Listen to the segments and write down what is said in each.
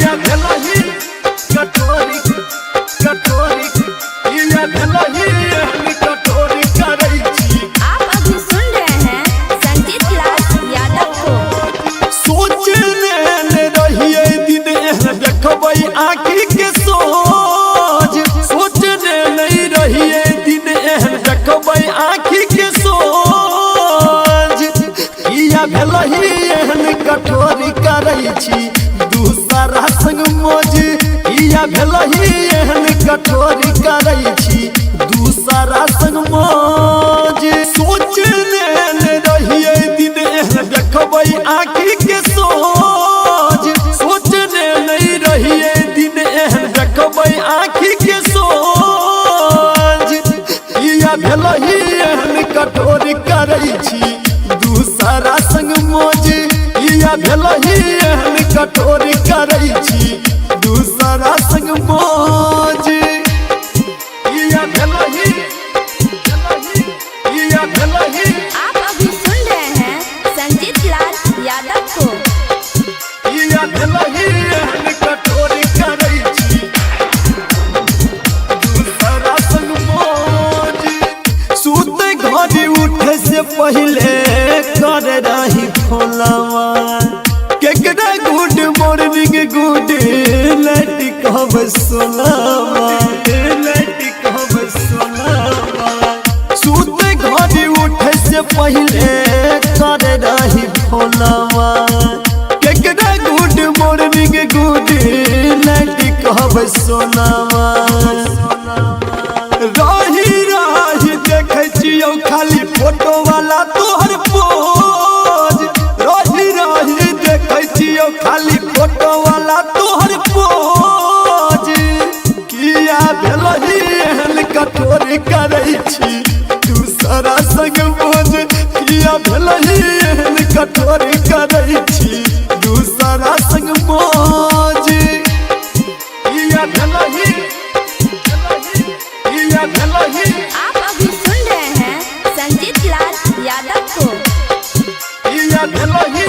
किया भेलही कटोरी कटोरी किया भेलही कटोरी करै छी। आप अभी सुन रहे हैं संजीत लाल यादव को। सोचने रहिए दिन देखबै आँखी के सोच, सोचने नहीं रहिए दिन देखबै आँखी के सोच। किया भेलही कटोरी करै छी दूसरा संग मौज। किया भेलही कटोरी करै छी दूसरा संग मौज। सोचने रहिए दिन देखबै आँखी के सोच, सोचने नहीं रहिए दिन देखबै आँखी के सोच। किया भेलही कटोरी करै छी दूसरा संग मौज। किया भेलही कटोरी करै छी दूसरा संग मौज। किया भेलही किया भेलही आप अभी सुन रहे हैं संजीत लाल यादव को। किया भेलही कटोरी करै छी दूसरा संग मौज। सुते घड़ी उठे से पहले कर रही फोनवा, केकरा गुड मॉर्निंग गुड नाइट कहब सोनावा, नाइट कहब सोनावा। सुते घड़ी उठे से पहले कर रही फोनवा, केकरा गुड मॉर्निंग गुड नाइट कहब सोनावा। रही रही देखे छियौ खाली फोटो वाला तोहर पोज। रही रही देखे छियौ खाली फोटो वाला तोहर पोज। किया भेलही कटोरी करै छी दूसरा संग मौज। किया भेलही कटोरी करै छी दूसरा संग मौज। किया भेलही किया भेलही आप अभी सुन रहे हैं संजीत लाल यादव को। किया भेलही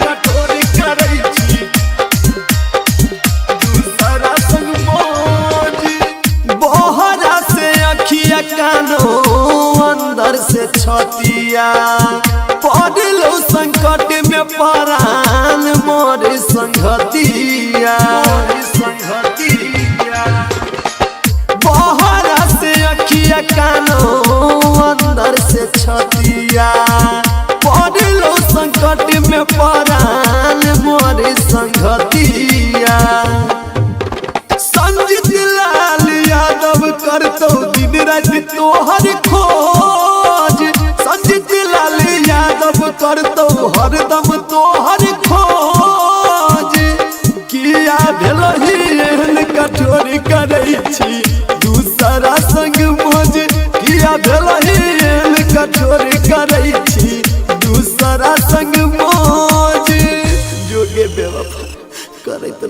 कटोरी करै छी दूसरा संग मौज। बहरा से अखिया कानो अंदर से छतिया, पड़लो संकट में परान मोर संगतिया संगतिया। बहरा से अखिया कानो अंदर से छतिया, पड़लो संकट में परान मोर संगतिया। संजीत लाल यादव करतौ दिन रात तोहर खोज। संजीत लाल यादव करतौ हरदम तोहर खोज। किया भेलही कटोरी करै छी दूसरा संग मौज। किया भेलही कटोरी करै छी दूसरा संग मौज। जोगे बेवफा करैत